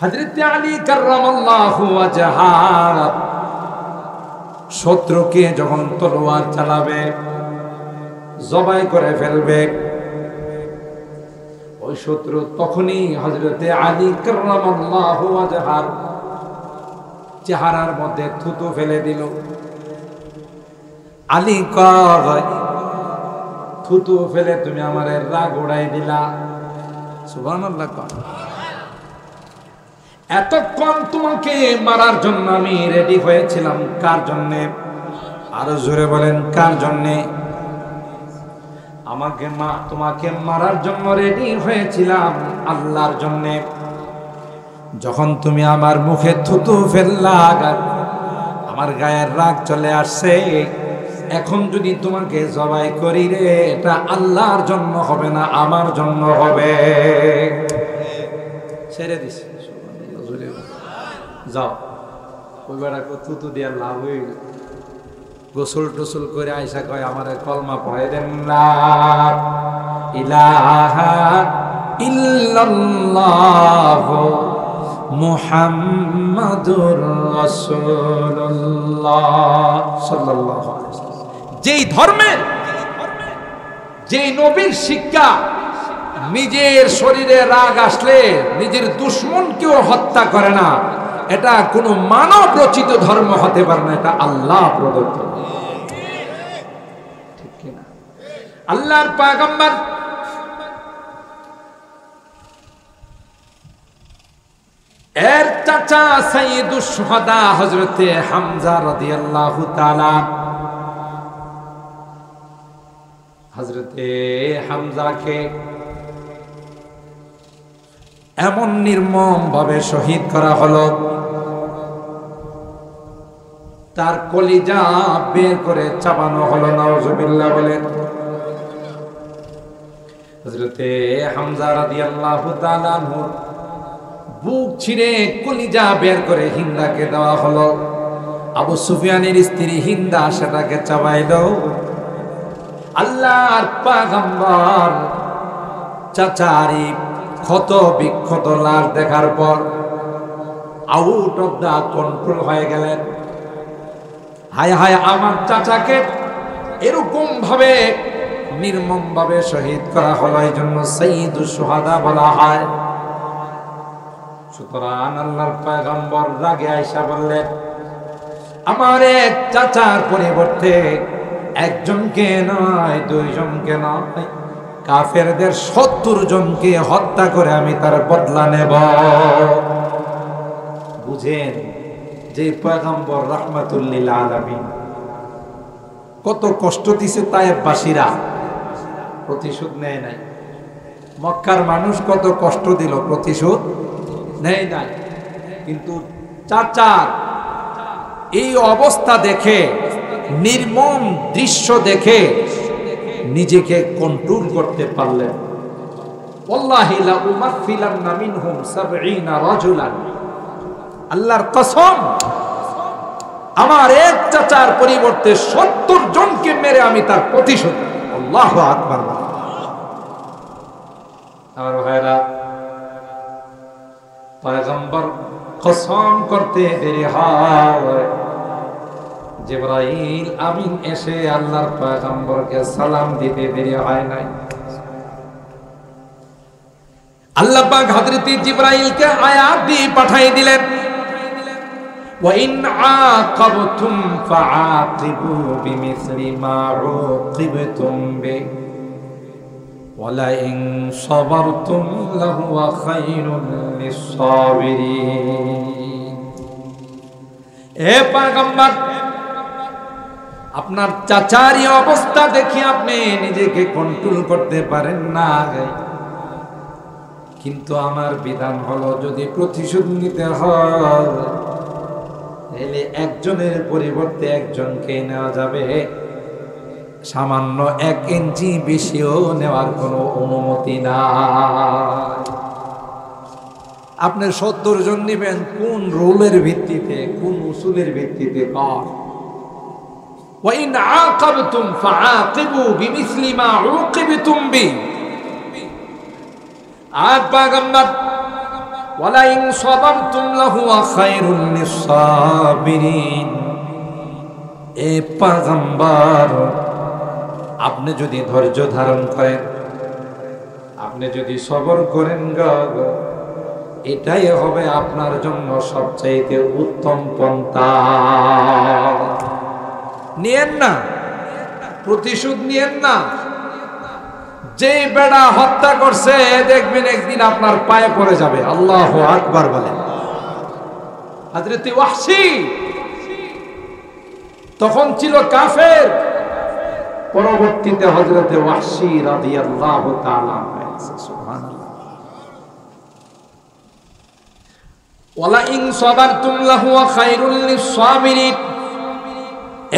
হযরত আলী কাররামাল্লাহু ওয়াজহা শত্রুকে যখন তলোয়ার চালাবে, জবাই করে ফেলবে, ওই শত্রু তখনই হযরত আলী কাররামাল্লাহু ওয়াজহার চেহারার মধ্যে থুতু ফেলে দিল। আলী কয়, থুতু ফেলে তুমি আমার রাগ উড়াই দিলা। সুবহানাল্লাহ। এতক্ষণ তোমাকে মারার জন্য আমি রেডি হয়েছিলাম, কার জন্যে? আরো জোরে বলেন, কার জন্যে? তোমাকে মারার জন্য রেডি হয়েছিলাম আল্লাহর জন্যে। যখন তুমি আমার মুখে থুতু ফেললা, আমার গায়ের রাগ চলে আসছে। এখন যদি তোমাকে জবাই করি রে, এটা আল্লাহর জন্য হবে না, আমার জন্য হবে। ছেড়ে দিছি, যাও। ওই বেড়াকে থুতু দিয়ে লাভ হয়ে গেল। গোসল টোসল করে আইসা কয়, আমার কলমা পড়াই দেন না, ইলাহা ইল্লাল্লাহু মুহাম্মাদুর রাসূলুল্লাহ সাল্লাল্লাহু আলাইহি ওয়াসাল্লাম। যেই ধর্মে, যেই নবীর শিক্ষা, নিজের শরীরে রাগ আসলে নিজের দুশমনকেও হত্যা করে না, এটা কোনো মানব রচিত ধর্ম হতে পারে না, এটা আল্লাহ প্রদত্ত। ঠিক কিনা? আল্লাহর পয়গম্বর এর চাচা সাইয়্যিদুশ শুহাদা হযরতে হামজা রাদিয়াল্লাহু তাআলা, হযরতে হামজাকে এমন নির্মম ভাবে শহীদ করা হলো, তার কলিজা বের করে চাবানো হলো। নাউজুবিল্লাহ বলেন। হযরতে হামজা রাদিয়াল্লাহু তাআলা বুক ছিঁড়ে কলিজা বের করে হিন্দাকে দেওয়া হলো। আবু সুফিয়ানের স্ত্রী হিন্দা সেটাকে চাবাইলো। আল্লাহর পয়গম্বর চাচারি ক্ষত বিক্ষত লাশ দেখার পর আউট অফ দা কন্ট্রোল হয়ে গেলেন। হায় হায়, আমার চাচাকে এরকম ভাবে নির্মম ভাবে শহীদ করা হলো, এই জন্য সাইয়্যিদুশ শুহাদা বলা হয়। সুতরাং আল্লাহর পয়গম্বর রাগে আয়েশা বললেন, আমার এক চাচার পরিবর্তে একজনকে নয়, দুইজনকে নয়, কাফেরদের ৭০ জনকে হত্যা করে আমি তার বদলা নেব। বুঝেন যে পয়গম্বর রাহমাতুল লিল আলামিন কত কষ্ট দিছে তায়েফবাসীরা, প্রতিশোধ নেয় নাই। মক্কার মানুষ কত কষ্ট দিল, প্রতিশোধ নেয় নাই। কিন্তু চাচার এই অবস্থা দেখে, নির্মম দৃশ্য দেখে নিজেকে কন্ট্রোল করতে পারলেন। ওয়াল্লাহি লা উমাফিলান্না মিনহুম ৭০ রাজুলান, আল্লাহর কসম, আমার এক চাচার পরিবর্তে ৭০ জনকে মেরে আমি তার প্রতিশোধ। আল্লাহু আকবার। আর ভাইরা, পয়গম্বর কসম করতে দেরি হয়, জিবরাইল আমিন এসে আল্লাহর পয়গম্বরকে সালাম দিতে দেরি হয় নাই। আল্লাহ পাক হযরত জিবরাইলকে আয়াত দিয়ে পাঠিয়ে দিলেন, ওয়া ইন আকাবতুম ফাআকিবু বিমিসলি মা উকিবতুম বি ওয়া লা ইন সাবারতুম লাহুয়া খায়রুল লিস-সাবিরিন। এ পয়গম্বর, আপনার চাচারি অবস্থা দেখে আপনি নিজেকে কন্ট্রোল করতে পারেন না, কিন্তু আমার বিধান হলো যদি প্রতিশোধ নিতে হয় তাহলে একজনের পরিবর্তে একজনকে নেওয়া যাবে, সামান্য 1 ইঞ্চি বেশিও নেওয়ার কোনো অনুমতি নাই। আপনি ৭০ জন নেবেন, কোন রুলের ভিত্তিতে, কোন উসুলের ভিত্তিতে? وَإِنْ عَاقَبْتُمْ فَعَاقِبُوا بِمِثْلِ مَا عُوقِبْتُمْ بِهِ। আর পয়গম্বর ওয়ালা ইন সাবারতুম লাহুয়া খায়রুল লিস-সাবিরিন। এ পয়গম্বর, আপনি যদি ধৈর্য ধারণ করেন, আপনি যদি সবর করেন গো, এটাই হবে আপনার জন্য সবচাইতে উত্তম পন্থা। নিয়েন না, প্রতিশোধ নিয়েন না। যে বেড়া হত্যা করছে দেখবেন একদিন আপনার পায়ে পড়ে যাবে। আল্লাহু আকবার বলেন। হযরত ওয়াহশী তখন ছিল কাফের, পরবর্তীতে হযরত ওয়াহশী রাদিয়াল্লাহু তাআলা হয়েছে। সুবহানাল্লাহ। ওয়ালা ইন সাবারতুম লাহুয়া খায়রুল লিস-সাবিরিন।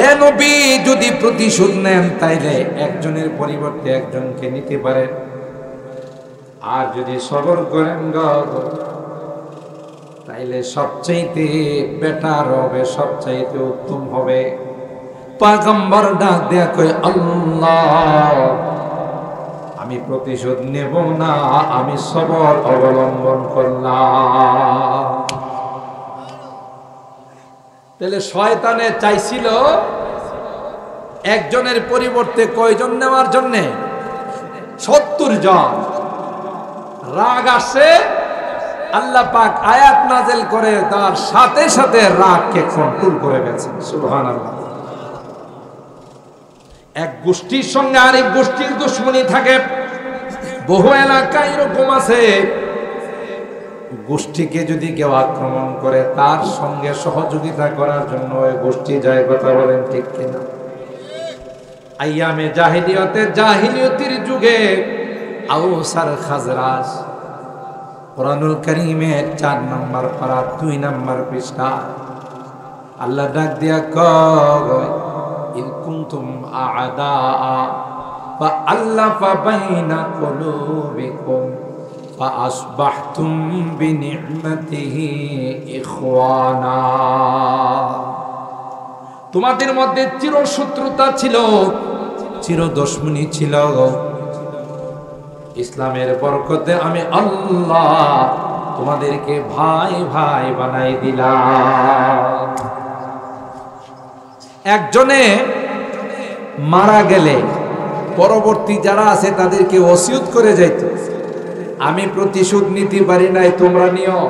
এ নবী, যদি প্রতিশোধ নেন তাইলে একজনের পরিবর্তে একজনকে নিতে পারেন, আর যদি সবর করেন গো, তাইলে সবচাইতে বেটার হবে, সবচাইতে উত্তম হবে। পয়গম্বর ডাক দেয়া কই, আল্লাহ, আমি প্রতিশোধ নেব না, আমি সবর অবলম্বন করলাম। তাহলে শয়তানে চাইছিল একজনের পরিবর্তে কয়জন নেওয়ার জন্য? 70 জন। রাগ আসে, আল্লাহ পাক আয়াত নাযিল করে তার সাথে সাথে রাগকে কন্ট্রোল করে গেছেন। সুবহানাল্লাহ। এক গোষ্ঠীর সঙ্গে আরেক গোষ্ঠীর দুশমনী থাকে। বহু এলাকায় এরকম আছে, গোষ্ঠীকে যদি কেউ আক্রমণ করে তার সঙ্গে সহযোগিতা করার জন্য ওই গোষ্ঠী যায়। কথা বলেন ঠিক কিনা? আইয়ামে জাহিলিয়তের যুগে আউস আর খাজরাজ, কুরআনুল কারীমের 4 নম্বর পারা 2 নম্বর পৃষ্ঠা আল্লাহ ডাক দিয়া কয়, ইন কুনতুম আ'দা ফা আল্লাফা বাইনা কুলুবিকুম فأصبحتم بنعمته إخوانا। তোমাদের মধ্যে চির শত্রুতা ছিল, চির দুশমনী ছিল, ইসলামের বরকতে আমি আল্লাহ তোমাদেরকে ভাই ভাই বানাই দিলাম। একজনে মারা গেলে পরবর্তী যারা আছে তাদেরকে ওসিয়ত করে যাইত, আমি প্রতিশোধ নিতে পারি নাই, তোমরা নিও।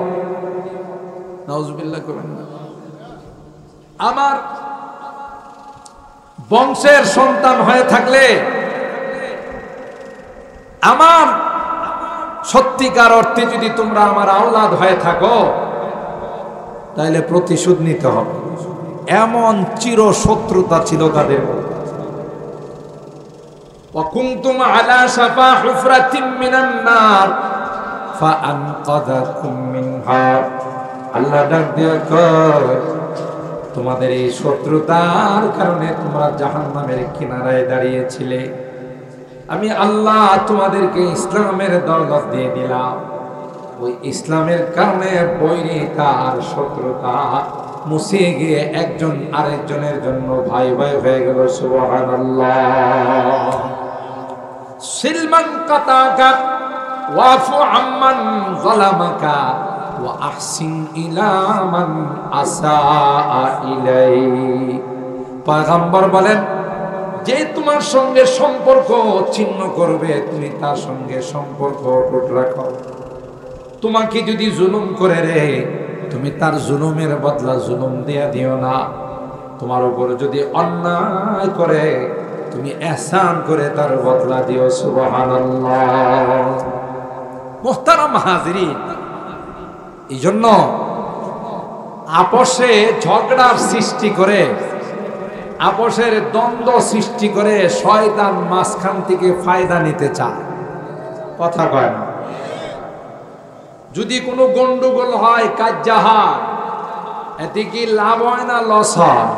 নাউজুবিল্লাহ করবেন না। আমার বংশের সন্তান হয়ে থাকলে, আমার সত্যিকার অর্থে যদি তোমরা আমার আওলাদ হয়ে থাকো, তাহলে প্রতিশোধ নিতে হবে। এমন চির শত্রুতা ছিল তাদের। وكنتم على شفا حفرة من النار فأنقذكم منها। আল্লাহ ডাক দিয়া কয়, তোমাদের এই শত্রুতার কারণে তোমরা জাহান্নামের কিনারায় দাঁড়িয়েছিলে, আমি আল্লাহ তোমাদেরকে ইসলামের দৌলত দিয়ে দিলাম। ওই ইসলামের কারণে বৈরিতা আর শত্রুতা মুছে গিয়ে একজন আরেকজনের জন্য ভাই ভাই হয়ে গেল। সুবহানাল্লাহ। সিলমান কাতাকা ওয়াফু আম্মান যালামাকা ওয়া আহসিন ইলা মান আসাআ ইলাই। পয়গম্বর বলেন, যে তোমার সঙ্গে সম্পর্ক ছিন্ন করবে তুমি তার সঙ্গে সম্পর্ক অটুট রাখো। তোমাকে যদি জুলুম করে রে, তুমি তার জুলুমের বদলা জুলুম দিয়া দিও না। তোমার উপর যদি অন্যায় করে তুমি ইহসান করে তার বদলা দিও। সুবহানাল্লাহ। মুহতারাম হাজিরিন, এই জন্য আপোষে ঝগড়ার সৃষ্টি করে, আপোষের দ্বন্দ্ব সৃষ্টি করে শয়তান মাঝখান থেকে ফায়দা নিতে চায়। কথা কয় না? যদি কোনো গন্ডগোল হয়, কাজ্জাহা, এতে কি লাভ হয় না লস হয়?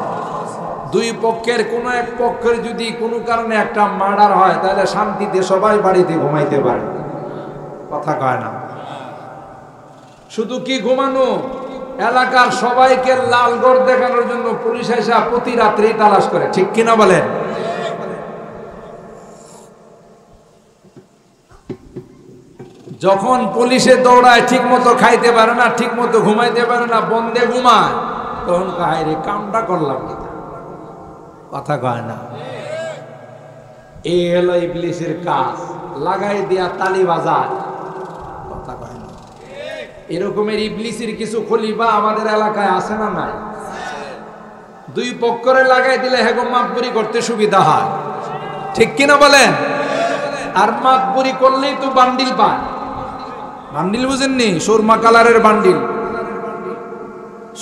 দুই পক্ষের কোনো এক পক্ষের যদি কোনো কারণে একটা মার্ডার হয়, তাহলে শান্তিতে সবাই বাড়িতে ঘুমাইতে পারে। কথা কয় না? শুধু কি ঘুমানো, এলাকার সবাইকে লালগড় দেখানোর জন্য পুলিশ এসে প্রতি রাত্রেই তালাশ করে। ঠিক কিনা বলেন? যখন পুলিশে দৌড়ায় ঠিক মতো খাইতে পারে না, ঠিক মতো ঘুমাইতে পারে না, বন্ধে ঘুমায়, তখন কয় রে কামটা করলাম কি, কথা কয় না। এই হলো ইবলিসের কাজ, লাগাই দিয়া তালি বাজায়, কথা কয় না। এরকমের ইবলিসের কিছু খলিফা আমাদের এলাকায় আছে না নাই? দুই পক্ষরে লাগাই দিলে হেগো মাপবুরি করতে সুবিধা হয়, ঠিক কিনা বলেন? আর মাপবুরি করলেই তো বান্ডিল পায়। বান্ডিল বুঝেননি? সুরমা কালারের বান্ডিল,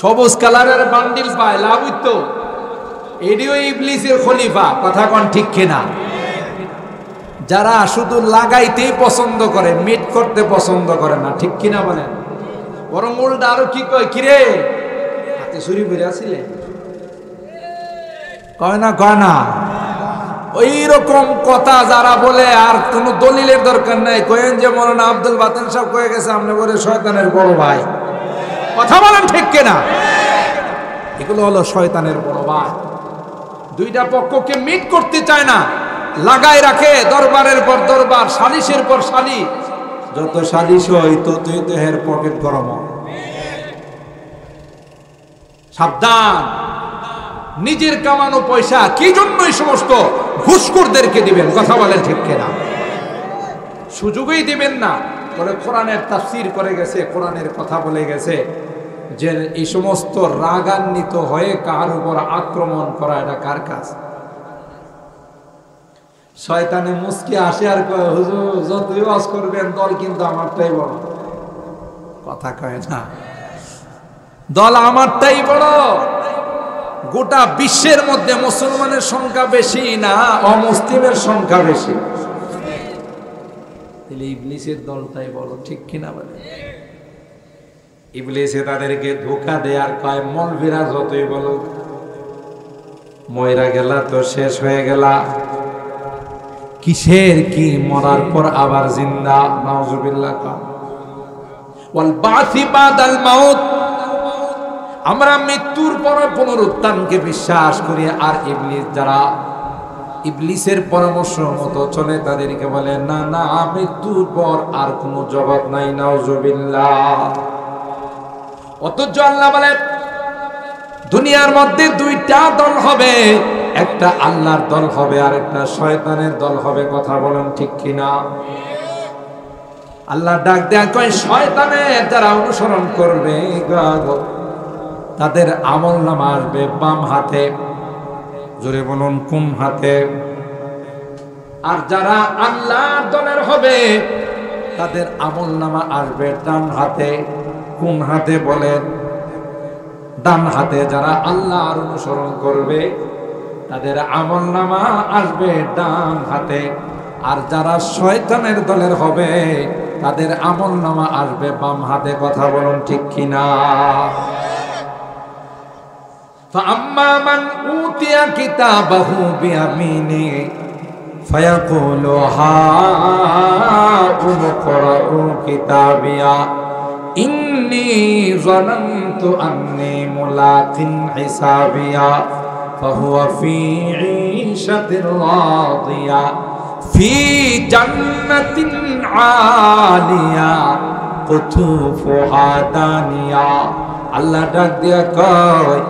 সবুজ কালারের বান্ডিল পায়, লাভ হইতো। এডিও ইবলিসের খলিফা, কথা কোন ঠিক কিনা? যারা শুধু লাগাইতেই পছন্দ করে, মিট করতে পছন্দ করে না, ঠিক কিনা বলেন? বরং উল্টা আরো কি কয়, কিরে হাতে ছুরি বেড়ে আসিলে, কয় না কয় না? ওই রকম কথা যারা বলে আর কোনো দলিলের দরকার নাই, কয়েন যে মৌলানা আব্দুল বাতেন সাহেব কয়ে গেছে আপনি বলে শয়তানের বড় ভাই, কথা বলেন ঠিক কিনা? এগুলো হলো শয়তানের বড় ভাই। দুইটা পক্ষকে মিট করতে চায় না, লাগাই রাখে দরবারের পর দরবার, সালিশের পর সালিশ। যত সালিশ হয় ততই তো হের পকেট গরম। সাবধান, নিজের কামানো পয়সা কি জন্য এই সমস্ত ঘুষখোরদেরকে দিবেন, কথা বলেন ঠিক কিনা? সুযোগই দিবেন না। বলে কোরআনের তাফসীর করে গেছে, কোরআনের কথা বলে গেছে যে এই সমস্ত রাগান্বিত হয়ে কার উপর আক্রমণ করা, এটা কার কাজ? শয়তানে মুস্কি আসে আর কয় হুজুর যতই ওয়াজ করবেন দল কিন্তু আমারটাই বড়, কথা কয় না? দল আমারটাই বড়। গোটা বিশ্বের মধ্যে মুসলমানের সংখ্যা বেশি না অমুসলিমের সংখ্যা বেশি, তাহলে ইবলিসের দলটাই বড়, ঠিক কিনা বলে? ইবলিসে তাদেরকে ধোঁকা দেয় আর কয় মৌলভীরা যতই বলো ময়রা গেলা তো শেষ হয়ে গেলা, কিসের কি মরার পর আবার জিন্দা, নাউজুবিল্লাহ। ওয়াল বাসি বাদাল মাউত, আমরা মৃত্যুর পর পুনরুত্থানকে বিশ্বাস করি। আর ইবলিস যারা ইবলিসের পরামর্শ মতো চলে তাদেরকে বলে না না, মৃত্যুর পর আর কোনো জগৎ নাই, নাউজুবিল্লাহ। অথচ আল্লাহ বলে দুনিয়ার মধ্যে দুইটা দল হবে, একটা আল্লাহর দল হবে আর একটা শয়তানের দল হবে, কথা বলেন ঠিক কিনা? আল্লাহ ডাক দেয়া কয় শয়তানের যারা অনুসরণ করবে তাদের আমলনামা আসবে বাম হাতে, জোরে বলুন কোন হাতে? আর যারা আল্লাহর দলের হবে তাদের আমলনামা আসবে ডান হাতে। কোন হাতে বলেন? ডান হাতে। যারা আল্লাহর অনুসরণ করবে তাদের আমলনামা আসবে ডান হাতে। আর যারা শয়তানের দলের হবে তাদের আমলনামা আসবে বাম হাতে, কথা বলুন ঠিক কিনা? فأما من أوتي كتابه بيمينه فيقول هاؤم اقرءوا كتابيه إني ظننت أني ملاق حسابيه فهو في عيشة راضية في جنة عالية قطوفها دانية। আল্লাহ ডাক দিয়া কয়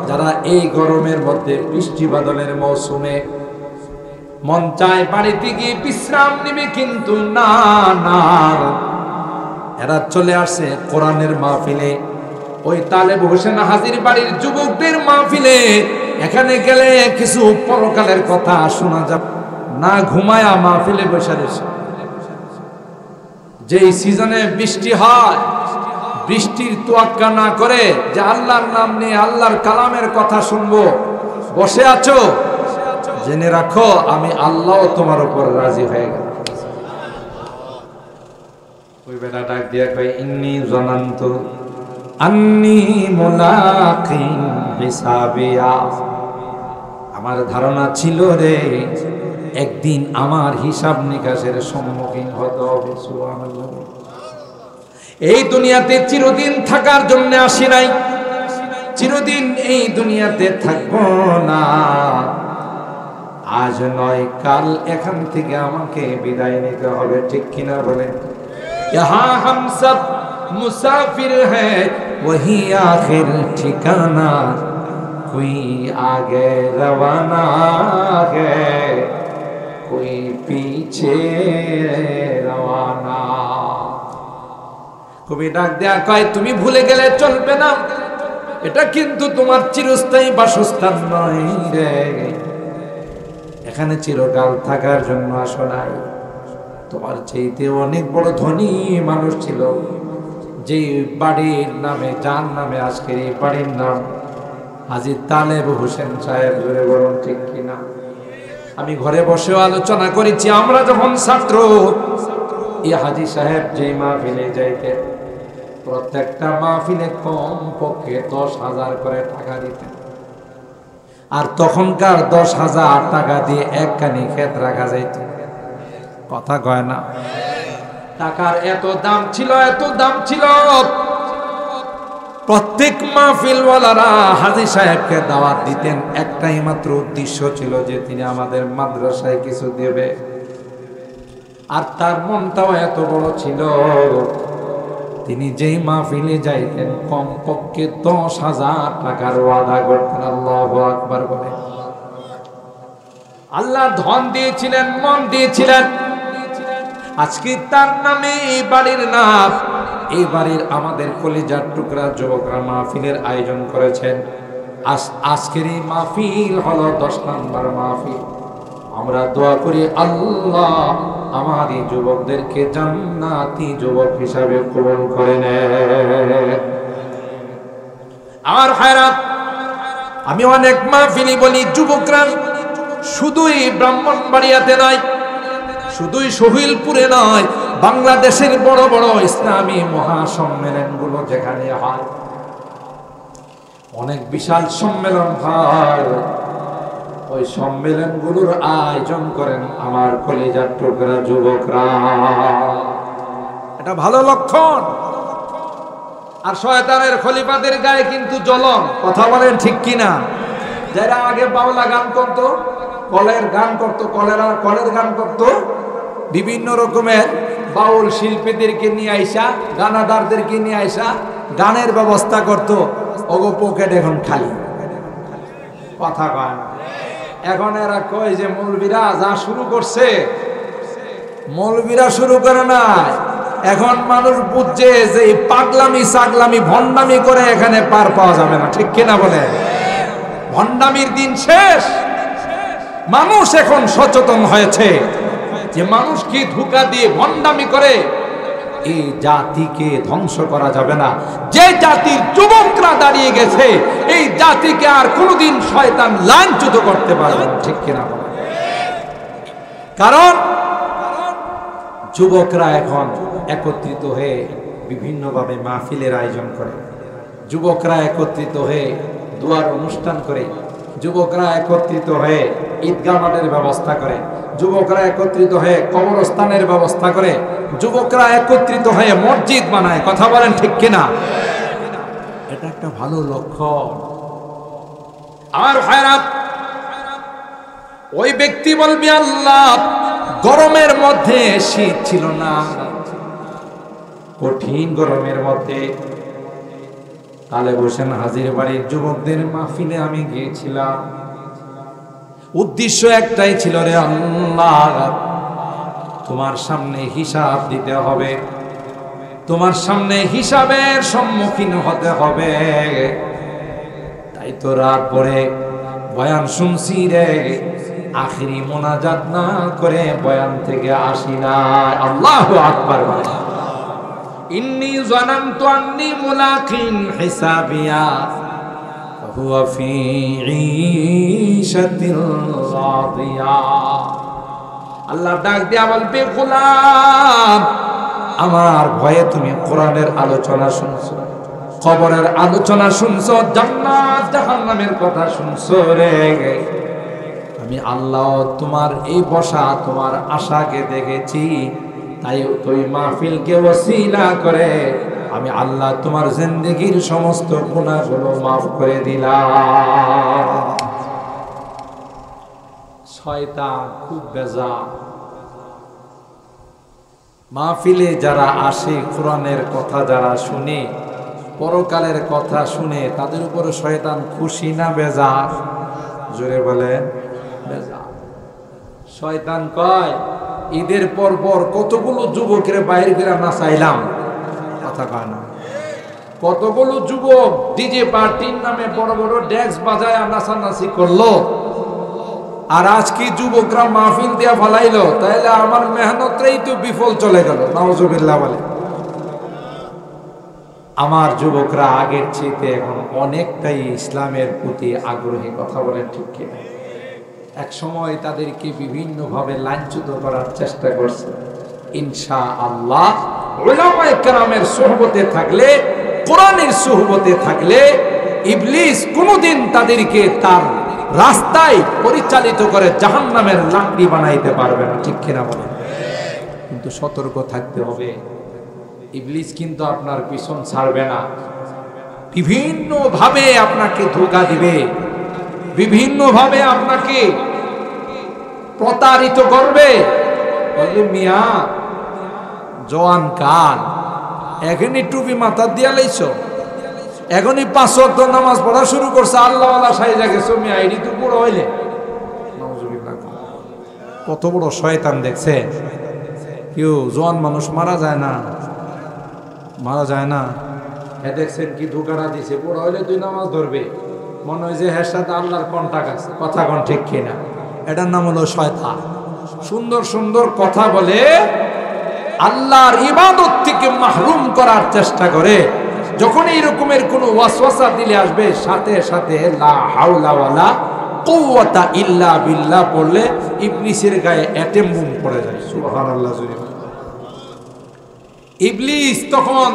যারা এই গরমের মধ্যে বৃষ্টি বাদলের মৌসুমে মন চায় বাড়িতে গিয়ে বিশ্রাম নিবে, কিন্তু না না, এরা চলে আসে কোরআনের মাহফিলে, ওই তালেব হোসেন হাজির বাড়ির যুবকদের মাহফিলে। এখানে গেলে কিছু পরকালের কথা শোনা যাবে না, ঘুমায়া মাহফিলে বসে রয়েছে। যেই সিজনে বৃষ্টি হয়, বৃষ্টির তোয়াক্কা না করে যে আল্লাহর নাম নিয়ে আল্লাহর কালামের কথা শুনবো, বসে আছো, জেনে রাখো আমি আল্লাহ তোমার উপর রাজি হয়ে গেল। ওই বেটা ডাক দিয়া কয় ইন্নী জানান্তু আন্নী মুলাকিন হিসাবিয়া, আমার ধারণা ছিল রে একদিন আমার হিসাব নিকাশের সম্মুখীন হতে হবে। সুবহানাল্লাহ। এই দুনিয়াতে চিরদিন থাকার জন্য আসি নাই, চিরদিন এই দুনিয়াতে থাকবো না। আজ নয় কাল এখান থেকে আমাকে বিদায় নিতে হবে, ঠিক কিনা বলেন? यहाँ हम सब मुसाफिर है वही आखिर ठिकाना, कोई आगे रवाना है कोई पीछे रवाना। কবি ডাক দেয়া কয় তুমি ভুলে গেলে চলবে না, এটা কিন্তু তোমার চিরস্থায়ী বাসস্থান নয় রে, এখানে চিরকাল থাকার জন্য আসো নাই। তোমার চাইতে অনেক বড় ধনী মানুষ ছিল, যে বাড়ির নামে যার নামে আজকের এই বাড়ির নাম হাজী তালেব হোসেন সাহেব, ধরে বলুন ঠিক কিনা? আমি ঘরে বসেও আলোচনা করেছি, আমরা যখন ছাত্র এই হাজী সাহেব যে মাহফিলে যাইতেন, প্রত্যেকটা মাহফিলে কম পক্ষে 10,000 করে টাকা দিতেন। আর তখনকার 10,000 টাকা দিয়ে একখানি ক্ষেত রাখা যাইত, কথা কয় না? টাকার এত দাম ছিল, এত দাম ছিল। প্রত্যেক মাহফিলওয়ালারা হাজী সাহেবকে দাওয়াত দিতেন, একটাই মাত্র উদ্দেশ্য ছিল যে তিনি আমাদের মাদ্রাসায় কিছু দেবে। আর তার মনটাও এত বড় ছিল, তিনি যেই মাহফিলে যাইতেন কমপক্ষে 10,000 টাকার ওয়াদা করতেন। আল্লাহু আকবার বলে। আল্লাহ ধন দিয়েছিলেন, মন দিয়েছিলেন। আজকে তার নামে এই বাড়ির নাম, এই বাড়ির আমাদের কলিজার টুকরা যুবকরা মাহফিলের আয়োজন করেছেন। আজকের এই মাহফিল হলো 10 নম্বর মাহফিল। আমরা দোয়া করি আল্লাহ আমার এই যুবকদেরকে জান্নাতি যুবক হিসাবে কবুল করে নেন। আমার ভাইরা, আমি অনেক মাহফিলি বলি, যুবকরা শুধুই ব্রাহ্মণবাড়িয়াতে নয়, শুধুই শহীদপুরে নয়, বাংলাদেশের বড় বড় ইসলামী মহাসম্মেলনগুলো যেখানে হয়, অনেক বিশাল সম্মেলন হয়, ওই সম্মেলনগুলোর আয়োজন করেন আমার কলিজার টুকরা যুবকরা। এটা ভালো লক্ষণ। আর শয়তানের খলিফাদের গায়ে কিন্তু জ্বলন, কথা বলেন ঠিক কিনা? যারা আগে বাউলা গান করতো, কলের গান করতো, কলের গান করতো, বিভিন্ন রকমের বাউল শিল্পীদেরকে নিয়ে আইসা, গানাদারদেরকে নিয়ে আইসা গানের ব্যবস্থা করতো, ওগো পকেট এখন খালি, কথা কয় না। এখন এরা কয় যে মৌলবীরা যা শুরু করছে, মৌলবীরা শুরু করে নাই, এখন মানুষ বুঝছে যে পাগলামি সাগলামি ভণ্ডামি করে এখানে পার পাওয়া যাবে না, ঠিক কিনা বলে? ভণ্ডামির দিন শেষ। মানুষ এখন সচেতন হয়েছে যে মানুষ কি ধোঁকা দিয়ে ভণ্ডামি করে এই জাতিকে ধ্বংস করা যাবে না। যে জাতির যুবকরা দাঁড়িয়ে গেছে, এই জাতিকে আর কোনোদিন শয়তান লাঞ্ছিত করতে পারবে না, ঠিক কিনা? কারণ যুবকরা এখন একত্রিত হয়ে বিভিন্নভাবে মাহফিলের আয়োজন করে, যুবকরা একত্রিত হয়ে দোয়ার অনুষ্ঠান করে, যুবকরা একত্রিত হয়ে ঈদগাহ মাঠের ব্যবস্থা করে, যুবকরা একত্রিত হয়ে কবরস্থানের ব্যবস্থা করে, যুবকরা একত্রিত হয়ে মসজিদ বানায়, কথা বলেন ঠিক কিনা? এটা একটা ভালো লক্ষণ। আর ভাইরা, ওই ব্যক্তি বলবে আল্লাহ গরমের মধ্যে শীত ছিল না, কঠিন গরমের মধ্যে তালেব হোসেন হাজীর বাড়ির যুবকদের মাহফিলে আমি গিয়েছিলাম। উদ্দেশ্য একটাই ছিল, রে আল্লাহ তোমার সামনে হিসাব দিতে হবে, তোমার সামনে হিসাবের সম্মুখীন হতে হবে। তাই তো রাত পরে বয়ান শুনছি রে, আখিরি মোনাজাত না করে বয়ান থেকে আসি না। আল্লাহু আকবার। ইন্নী জানানতু আন্নী মুলাকিন হিসাবিয়া হুয়া ফি ঈশাতিন রাদিয়া। আল্লাহ ডাক দিয়া বলবে, গোলাম আমার ভয়ে তুমি কোরআনের আলোচনা শুনছো, কবরের আলোচনা শুনছো, জান্নাত জাহান্নামের কথা শুনছো রে। আমি আল্লাহ তোমার এই বসা, তোমার আশাকে দেখেছি, তাই তুই মাহফিলকে ওসিলা করে আমি আল্লাহ তোমার জিন্দেগীর সমস্ত গুনাহগুলো মাফ করে দিলাম। শয়তান খুব বেজা, মাহফিলে যারা আসে, কোরআনের কথা যারা শুনে, পরকালের কথা শুনে, তাদের উপরে শয়তান খুশি না বেজার? জোরে বলেন বেজার। শয়তান কয়, ঈদের পর পর কতগুলো যুবকের বাইরে করে নাচাইলাম, কথা কয় না? কতগুলো যুবক ডিজে পার্টির নামে বড় বড় ডেক্স বাজায় নাচানাচি করলো, আর আজকে যুবকরা মাহফিল দিয়া ফালাইলো, তাইলে আমার মেহনতটাই তো বিফল চলে গেল। নাউজুবিল্লাহ বলে। আমার যুবকরা আগের চেয়ে এখন অনেকটাই ইসলামের প্রতি আগ্রহী, কথা বলেন ঠিক কিনা? এক সময় তাদেরকে বিভিন্ন ভাবে লাঞ্ছিত করার চেষ্টা করছে। ইনশাআল্লাহ উলামায়ে কেরামের সুহবতে থাকলে, কোরআনের সুহবতে থাকলে ইবলিস কোনোদিন তাদেরকে তার রাস্তায় পরিচালিত করে জাহান্নামের লাকড়ি বানাইতে পারবে না, ঠিক কিনা বলেন? কিন্তু সতর্ক থাকতে হবে। ইবলিস কিন্তু আপনার পিছন ছাড়বে না, বিভিন্ন ভাবে আপনাকে ধোঁকা দিবে, বিভিন্ন ভাবে আপনাকে প্রতারিত করবে। বলবে মিয়া জওয়ান কাল, এখনই টুপি মাথা দিয়া লাইছো, এখনই 5 ওয়াক্ত নামাজ পড়া শুরু করছে, আল্লাহ ওয়ালা সাইজা গেছো মিয়া, এডি তো বড় হইলে। কত বড় শয়তান দেখছে। কেউ জওয়ান মানুষ মারা যায় না, মারা যায় না। এ দেখছেন কি ধোঁকাটা দিছে, বড় হইলে তুই নামাজ ধরবে, মনে হয় যে এর সাথে আল্লাহর কন্টাক্ট আছে, কথা কোন ঠিক কিনা? এটার নাম হলো শয়তান। সুন্দর সুন্দর কথা বলে আল্লাহর ইবাদত থেকে মাহরুম করার চেষ্টা করে। যখন এই রকমের কোন ওয়াসওয়াসা দিলে আসবে, সাথে সাথে লা হাওলা ওয়ালা কুওয়াতা ইল্লা বিল্লাহ পড়লে ইবলিসের গায়ে অ্যাটম বোম পড়ে যায়। সুবহানাল্লাহ। ইবলিস তখন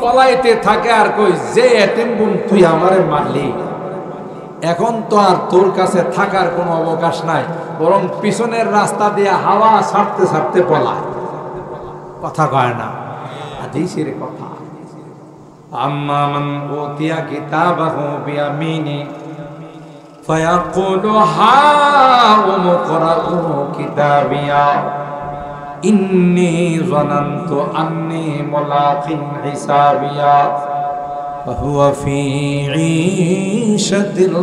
পলাইতে থাকে, আর কই যে অ্যাটম বোম তুই আমারে মারলি, এখন তো আর তোর কাছে থাকার কোনো অবকাশ নাই, বরং পিছনের রাস্তা দিয়ে হাওয়া ছাড়তে ছাড়তে পলায়, কথা কয় না? হাদিসের কথা। আম্মা মান উতিয়া কিতাবাহু বিয়ামিনি ফায়াকুলু হাউম করাউ কিতাবিয়া ইন্নী যানানতু আন্নী মুলাকিন হিসাবিয়া ফাহুয়া ফি ঈশাতিন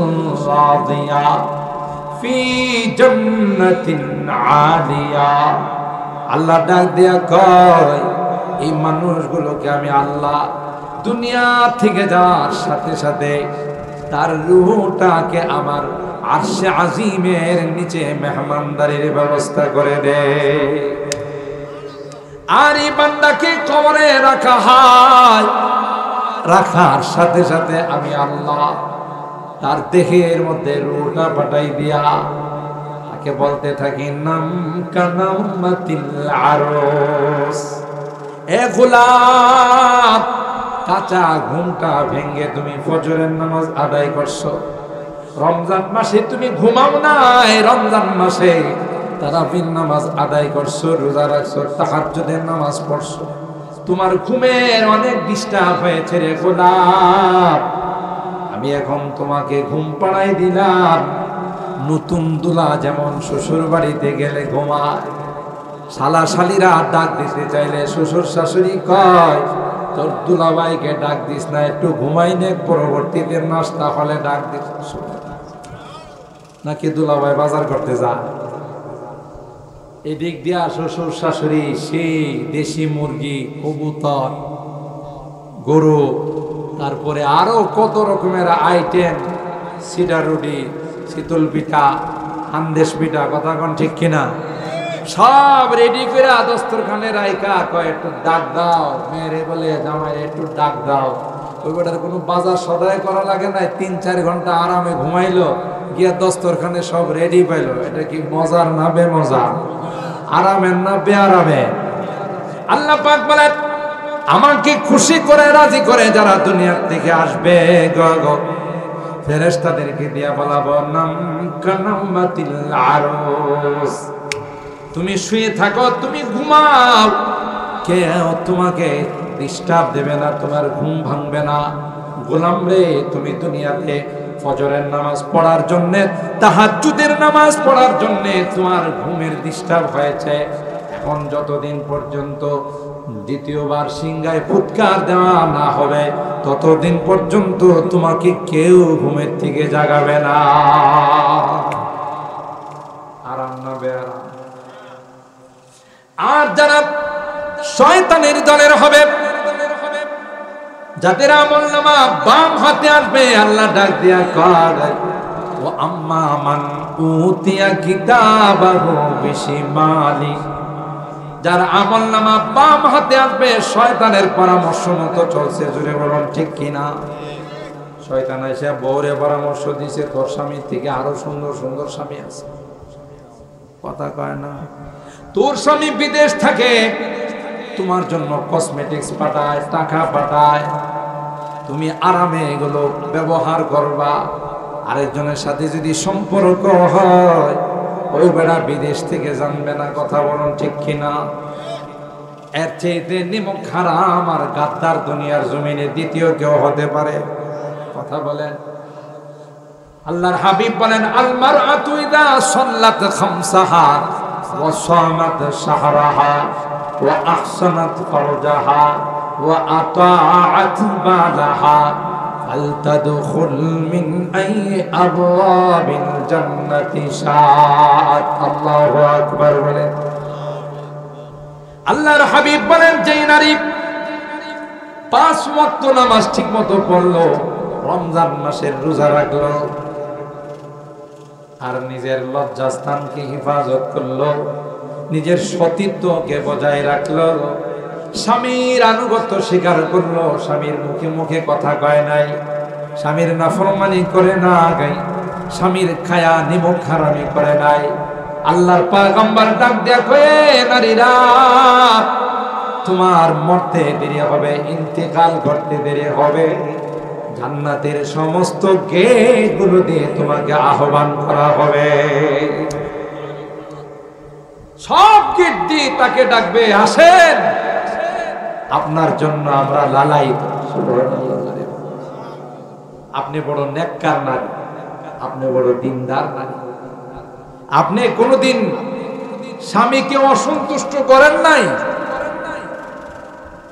রাদিয়া ফি জান্নাতিন আলিয়া। আল্লাহ ডাক দিয়া কয়, এই মানুষগুলোকে আমি আল্লাহ দুনিয়া থেকে যাওয়ার সাথে সাথে তার রূহটাকে আমার আরশে আজিমের নিচে মেহমানদারির ব্যবস্থা করে দে। আর এই বান্দাকে কবরে রাখা হয়, রাখার সাথে সাথে আমি আল্লাহ তার দেহের মধ্যে রূহটা পাঠাই দিয়া তাকে বলতে থাকি, নাম কানামাতিল আরস, এ গোলাম, কাঁচা ঘুমটা ভেঙ্গে তুমি ফজরের নামাজ আদায় করছো। রমজান মাসে তুমি ঘুমাও নাই, রমজান মাসে তারাবির নামাজ আদায় করছো, রোজা রাখছো, তাহাজ্জুদের নামাজ পড়ছো, তোমার ঘুমের অনেক ডিস্টার্ব হয়েছে রে গোলাম। আমি এখন তোমাকে ঘুম পাড়াই দিলাম। নতুন দুলা যেমন শ্বশুর বাড়িতে গেলে ঘুমায়, শালা শালিরা ডাক দিতে চাইলে শ্বশুর শাশুড়ি কয়, তোর দুলাভাইকে ডাক দিস না, একটু ঘুমাই নে, পরবর্তীতে নাস্তা হলে ডাক দিস। নাকি দুলাভাই বাজার করতে যা, এদিক দিয়া শ্বশুর শাশুড়ি সেই দেশি মুরগি, কবুতর, গরু, তারপরে আরো কত রকমের আইটেম, সিডা রুটি, শীতল পিঠা, হান্দেশ পিঠা, কথা কোন ঠিক কিনা, সব রেডি করে দস্তরখানে রাইকা কয় একটু ডাক দাও। মেয়েরে বলে জামাই একটু ডাক দাও। ওই বেটার কোনো বাজার সদাই করা লাগে না, 3-4 ঘন্টা আরামে ঘুমাইলো, গিয়া দস্তরখানে সব রেডি পাইলো। এটা কি মজার না বেমজার? আরামের না বেআরামে? আল্লাহ পাক বলেন, আমাকে খুশি করে রাজি করে যারা দুনিয়ার থেকে আসবে ফেরেশতাদেরকে দিয়া বলাবো, নাম কানামাতিল আরস, তুমি শুয়ে থাকো, তুমি ঘুমাও, কেউ তোমাকে ডিস্টার্ব দেবে না, তোমার ঘুম ভাঙবে না। গোলাম রে, তুমি দুনিয়াতে ফজরের নামাজ পড়ার জন্যে, তাহাজ্জুদের নামাজ পড়ার জন্যে তোমার ঘুমের ডিস্টার্ব হয়েছে, এখন যতদিন পর্যন্ত দ্বিতীয়বার সিংহায় ফুৎকার দেওয়া না হবে ততদিন পর্যন্ত তোমাকে কেউ ঘুমের থেকে জাগাবে না। আরাম না বেআরাম? আর যারা শয়তানের দলের হবে, যাদের আমলনামা বাম হাতে আসবে, আল্লাহ ডাক দিয়া কয় ও আম্মা মান উতিয়া কিতাবাহু বিশিমালি, যার আমলনামা বাম হাতে আসবে শয়তানের পরামর্শ মতো চলছে। জুড়ে বলুন ঠিক কিনা? শয়তান এসে বউরে পরামর্শ দিছে তোর স্বামীর থেকে আরো সুন্দর সুন্দর স্বামী আছে, কথা কয় না। তোর স্বামী বিদেশ থাকে, তোমার জন্য কসমেটিক্স পাঠায়, টাকা পাঠায়, তুমি আরামে এগুলো ব্যবহার করবা। আরেকজনের সাথে যদি সম্পর্ক হয় ওই বেড়া বিদেশ থেকে জানবে না, কথা বলুন ঠিক কিনা? এর চেয়ে নিমক হারাম আর গাদ্দার দুনিয়ার জমিনে দ্বিতীয় কেউ হতে পারে? কথা বলেন। আল্লাহর হাবিব বলেন আল মারআতু ইযা সাল্লাত খামসাহা ওয়া সামাত শাহরাহা ওয়া আহসানাত ফারজাহা ওয়া আতাআত বালাহা ফালতাদখুল মিন আই আবওয়াবিল জান্নাতি শাআত। আল্লাহু আকবার বলেন। আল্লাহর হাবিব বলেন যেই নারী 5 ওয়াক্ত নামাজ ঠিকমতো পড়লো, রমজান মাসের রোজা রাখলো, আর নিজের লজ্জাস্থানকে হেফাজত করলো, নিজের সতীত্বকে বজায় রাখলো, স্বামীর আনুগত্য স্বীকার করলো, স্বামীর মুখে মুখে কথা কয় নাই, স্বামীর নাফরমানি করে না গাই, স্বামীর খায়া নিমক হারামি করে নাই, আল্লাহর পয়গম্বর ডাক দেয়া কয়ে নারীরা তোমার মরতে দেরি হবে, ইন্তেকাল করতে দেরি হবে, জান্নাতের সমস্ত গেটগুলো দিয়ে তোমাকে আহ্বান করা হবে, সব গেট দিয়ে তাকে ডাকবে আসেন, আপনার জন্য আমরা লালায়িত। আপনি বড় নেককার নারী, আপনি বড় দিনদার নারী, আপনি কোনদিন স্বামীকে অসন্তুষ্ট করেন নাই,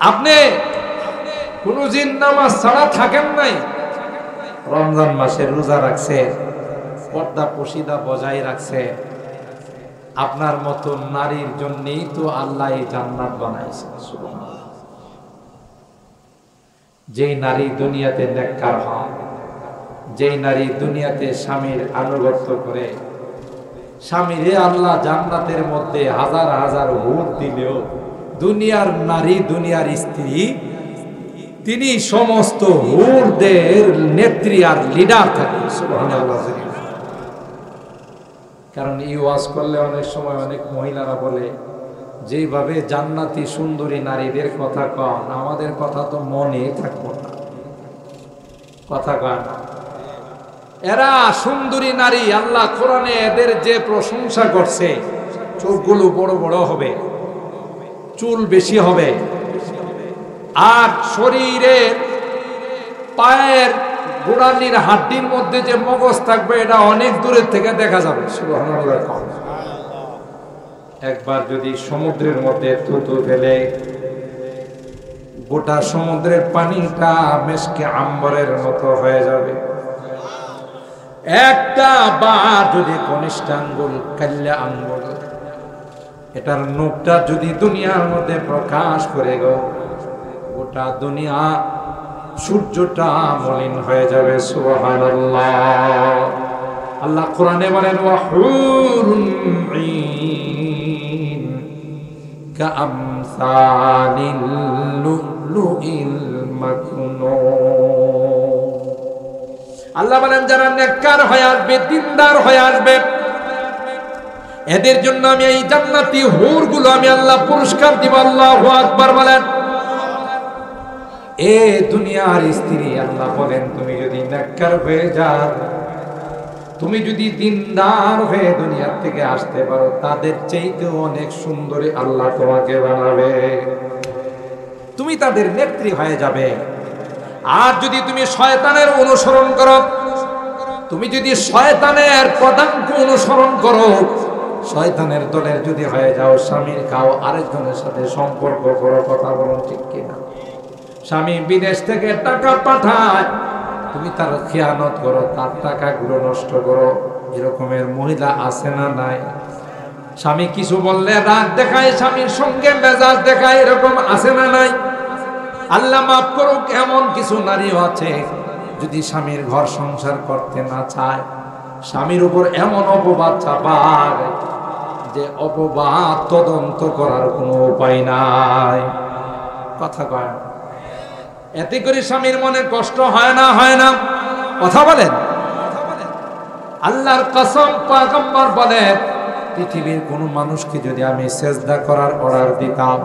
আপনি কোনদিন নামাজ ছাড়া থাকেন নাই, রমজান মাসে রোজা রাখছে, পর্দা পশিদা বজায় রাখছে, আপনার মতো নারীর জন্যই তো আল্লাহ এই জান্নাত বানাইছে। যেই নারী দুনিয়াতে নেককার হয়, যেই নারী দুনিয়াতে স্বামীর আনুগত্য করে, স্বামীরে আল্লাহ জান্নাতের মধ্যে হাজার হাজার হুর দিলেও দুনিয়ার নারী, দুনিয়ার স্ত্রী, তিনি সমস্ত হুরদের নেত্রী আর লিডার থাকে। সুবহানাল্লাহ। কারণ এই ওয়াজ করলে অনেক সময় অনেক মহিলারা বলে যেভাবে জান্নাতি সুন্দরী নারীদের কথা কন, আমাদের কথা তো মনে থাকবো না, কথা কন না। এরা সুন্দরী নারী, আল্লাহ কোরআনে এদের যে প্রশংসা করছে, চোখগুলো বড় বড় হবে, চুল বেশি হবে, আর শরীরের পায়ের গোড়ালির হাড্ডির মধ্যে যে মগজ থাকবে এটা অনেক দূরের থেকে দেখা যাবে। সুবহানাল্লাহ। একবার যদি সমুদ্রের মধ্যে থুতু ফেলে গোটা সমুদ্রের পানিটা মেশকে আম্বরের মতো হয়ে যাবে। একটা বার যদি কনিষ্ঠ আঙ্গুল, কাল্লা আঙ্গুল, এটার নখটা যদি দুনিয়ার মধ্যে প্রকাশ করে গো, গোটা দুনিয়া সূর্যটা মলিন হয়ে যাবে। সুবহানাল্লাহ। আল্লাহ কোরআনে বলেন ওয়াহুরুন ঈন কাআমসালিল লুলুইল মাকনুন। আল্লাহ বলেন যারা নেককার হয়ে আসবে, দিনদার হয়ে আসবে, এদের জন্য আমি এই জান্নাতি হুরগুলো আমি আল্লাহ পুরস্কার দিব। আল্লাহু আকবার বলেন। এ দুনিয়ার স্ত্রী, আল্লাহ বলেন তুমি যদি নেককার হয়ে যাও, তুমি যদি দিনদার হয়ে দুনিয়ার থেকে আসতে পারো, তাদের চাইতে অনেক সুন্দরী আল্লাহ তোমাকে বানাবে, তুমি তাদের নেত্রী হয়ে যাবে। আর যদি তুমি শয়তানের অনুসরণ করো, তুমি যদি শয়তানের পদাঙ্ক অনুসরণ করো, শয়তানের দলের যদি হয়ে যাও, স্বামীর খাও, আরেকজনের সাথে সম্পর্ক করো, কথা বলুন ঠিক কিনা? স্বামী বিদেশ থেকে টাকা পাঠায়, তুমি তার খেয়ানত করো, তার টাকাগুলো নষ্ট করো। এরকমের মহিলা আছে না নাই? স্বামী কিছু বললে রাগ দেখায়, স্বামীর সঙ্গে মেজাজ দেখায়, এরকম আছে না নাই? আল্লাহ মাফ করুক, এমন কিছু নারীও আছে যদি স্বামীর ঘর সংসার করতে না চায়, স্বামীর উপর এমন অপবাদ চাপায় যে অপবাদ তদন্ত করার কোনো উপায় নাই। কথা কয় না? এতে করে স্বামীর মনে কষ্ট হয় না? হয় না? কথা বলেন। আল্লাহর কসম, পয়গম্বর বলেন, পৃথিবীর কোন মানুষকে যদি আমি সেজদা করার অর্ডার দিতাম,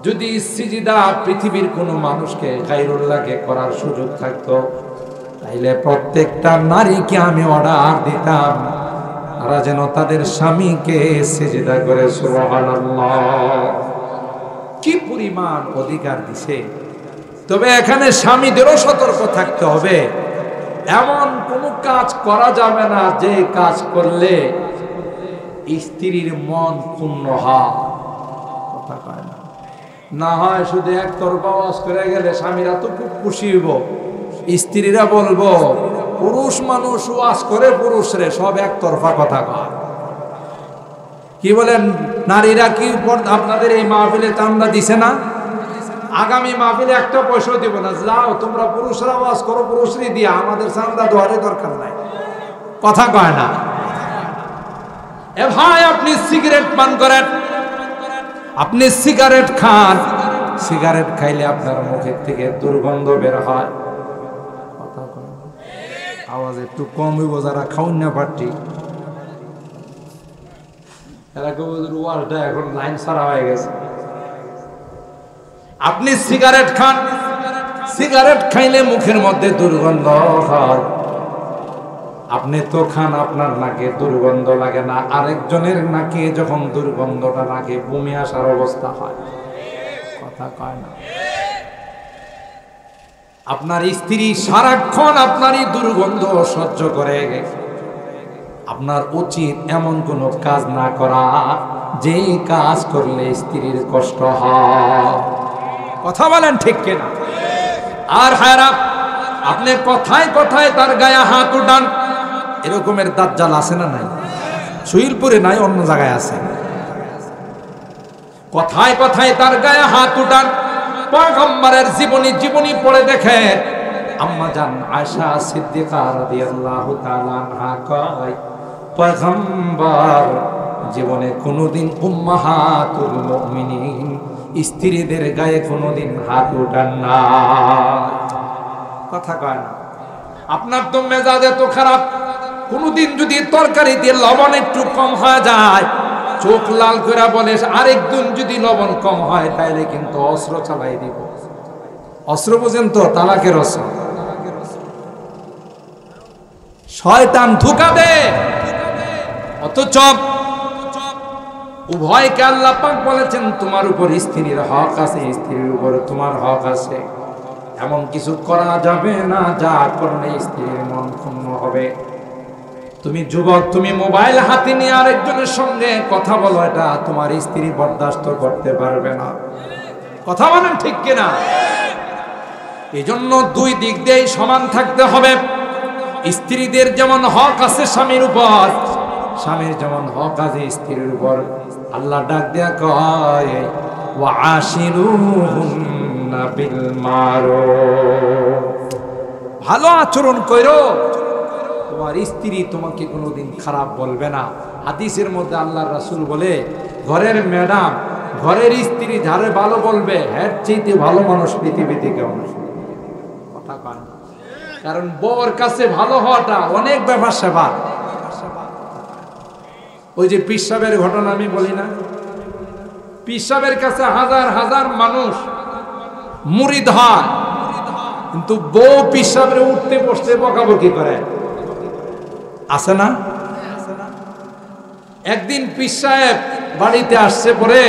যদি সিজদা পৃথিবীর কোন মানুষকে গায়রুল্লাহকে করার সুযোগ থাকতো, তাইলে প্রত্যেকটা নারীকে আমি অর্ডার দিতাম তারা যেন তাদের স্বামীকে সিজদা করে। সুবহানাল্লাহ, কি পরিমাণ অধিকার দিছে! তবে এখানে স্বামীদেরও সতর্ক থাকতে হবে, এমন কোনো কাজ করা যাবে না যে কাজ করলে স্ত্রীর মন ক্ষুণ্ণ হয়। কথা কয় না? না হয় শুধু একতরফা ওয়াজ করে গেলে স্বামীরা তো খুব খুশি হইব, স্ত্রীরা বলবো পুরুষ মানুষ ওয়াজ করে পুরুষরে সব একতরফা কথা কয়। কি বলেন নারীরা? কি আপনাদের এই মাহফিলে চান্দা দিছে না? আগামী মাহফিলে একটা পয়সা দিব না, যাও তোমরা পুরুষরা ওয়াজ করো, পুরুষরই দিয়া, আমাদের চান্দা দেওয়ারই দরকার নাই। কথা কয় না? এ ভাই, আপনি সিগারেট পান করেন, আপনি সিগারেট খান, সিগারেট খাইলে আপনার মুখের থেকে দুর্গন্ধ বের হয়। কথা কয় না? আওয়াজ একটু কম হইব যারা খাউন না পারটি, এরা কেউ ওয়াজটা এখন লাইন ছাড়া হয়ে গেছে। আপনি সিগারেট খান, সিগারেট খাইলে মুখের মধ্যে দুর্গন্ধ হয়। আপনি তো খান, আপনার নাকে দুর্গন্ধ লাগে না, আরেকজনের নাকে যখন দুর্গন্ধটা লাগে বমি আসার অবস্থা হয়। কথা কয় না? আপনার স্ত্রী সারাক্ষণ আপনারই দুর্গন্ধ সহ্য করে, আপনার উচিত এমন কোন কাজ না করা যে কাজ করলে স্ত্রীর কষ্ট হয়। কথা বলেন ঠিক কিনা? আর হায়রা, আপনি কথায় কথায় তার গায়ে হাত উঠান, এরকমের দাজ্জাল আছে না নাই? সুইলপুরে নাই, অন্য জায়গায় আছে। কথায় কথায় তার গায়ে হাত উঠান। পয়গম্বরের জীবনী পড়ে দেখে আম্মা জান আয়েশা সিদ্দিকা রাদিয়াল্লাহু তাআলা আনহা কয়, পয়গম্বর জীবনে কোনোদিন উম্মাহাতুল মুমিনিন স্ত্রীদের গায়ে কোনোদিন হাত উঠান না। কথা কয় না? আপনার তো মেজাজ এত খারাপ, কোনদিন যদি তরকারিতে লবণ একটু কম হয়ে যায়, চোখ লাল করে বলে আরেকদিন যদি লবণ কম হয় তাইলে কিন্তু অস্ত্র চালাই দিব। অস্ত্র বুঝেন তো? তালাকের অস্ত্র। শয়তান ধোঁকা দেয়। অথচ উভয়কে আল্লাহ পাক বলেছেন তোমার উপর স্ত্রীর হক আছে, স্ত্রীর উপর তোমার হক আছে। এমন কিছু করা যাবে না যা করলে স্ত্রীর মন ক্ষুণ্ণ হবে। তুমি যুবক, তুমি মোবাইল হাতে নিয়ে আরেকজনের সঙ্গে কথা বলো, এটা তোমার স্ত্রী বরদাস্ত করতে পারবে না। কথা বলেন ঠিক কিনা? এই জন্য দুই দিক দিয়ে সমান থাকতে হবে। স্ত্রীদের যেমন হক আছে স্বামীর উপর, স্বামীর যেমন হক আছে স্ত্রীর উপর। আল্লাহ ডাক দেয়া কয়, ওয়া আশিরুহুন্না বিল মারুফ, ভালো আচরণ করো। তোমার স্ত্রী তোমাকে কোনোদিন খারাপ বলবে না। হাদিসের মধ্যে আল্লাহর রাসূল বলে, ঘরের ম্যাডাম, ঘরের স্ত্রী যারে ভালো বলবে এর চাইতে ভালো মানুষ পৃথিবীতে কেউ নেই। কথা কয় না? কারণ বউর কাছে ভালো হওয়াটা অনেক ব্যাপার সেবা। ওই যে পীর সাহেবের ঘটনা আমি বলি না, পীর সাহেবের কাছে হাজার হাজার মানুষ মুরিদ হয়, কিন্তু বউ পীর সাহেবের উঠতে বসতে বকাবকি করে। আছে না? একদিন পীর সাহেব বাড়িতে আসছে, পরে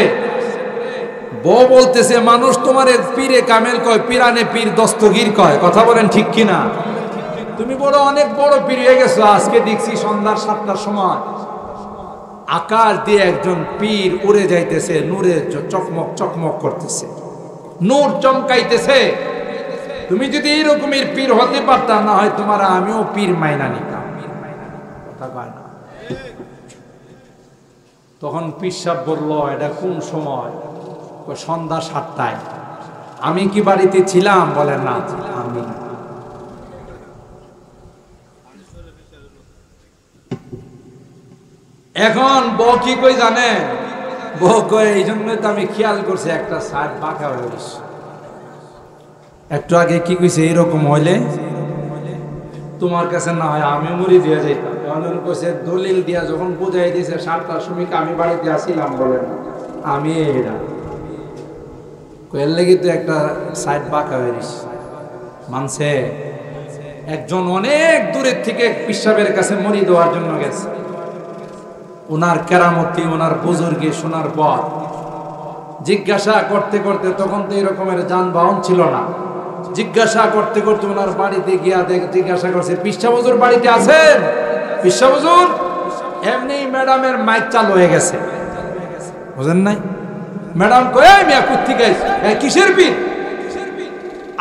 বউ বলতেছে, মানুষ তোমার পীরে কামেল কয়, পীরানে পীর দস্তগীর কয়। কথা বলেন ঠিক কিনা? তুমি বড় অনেক বড় পীর হয়ে গেছো, আজকে দেখছি সন্ধ্যার 7টার সময় আকাশ দিয়ে একজন পীর উড়ে যাইতেছে, নূরে চকমক চকমক করতেছে, নূর চমকাইতেছে। তুমি যদি এরকমের পীর হতে পারতাম, না হয় তোমার আমিও পীর মাইনা নিতাম। কথা কয় না। তখন পীর সাহেব বলল, এটা কোন সময়? সন্ধ্যা 7টায়। আমি কি বাড়িতে ছিলাম? বলে না, আমি। এখন বউ কি কই জানে? বউ কই, এই জন্যই তো আমি খেয়াল করছি একটা সাইড বাঁকা হয়ে গেছে। একটু আগে কি কইছে, এরকম হইলে তোমার কাছে না হয় আমি মরি দিয়ে যাইতাম। এখন কইছে দলিল দিয়া যখন বুঝাই দিয়েছে 7টার সময় আমি বাড়িতে আসিলাম, বলেন আমি এরা কয়ের লেগে তো একটা সাইড বাঁকা হয়ে গেছে। মানছে একজন অনেক দূরের থেকে পিসাবের কাছে মরি দেওয়ার জন্য গেছে। ওনার কেরামতি, ওনার বুজুর্গি শোনার পর জিজ্ঞাসা করতে করতে, তখন তো এরকমের যানবাহন ছিল না, জিজ্ঞাসা করতে করতে ওনার বাড়িতে গিয়া জিজ্ঞাসা করছে, পিসা হুজুর বাড়িতে আছেন? পিসা হুজুর, এমনি ম্যাডামের মাইক চালু হয়ে গেছে, বুঝেন নাই? ম্যাডাম কয়ে, মিয়া কোত্থেকে কিসের পীর?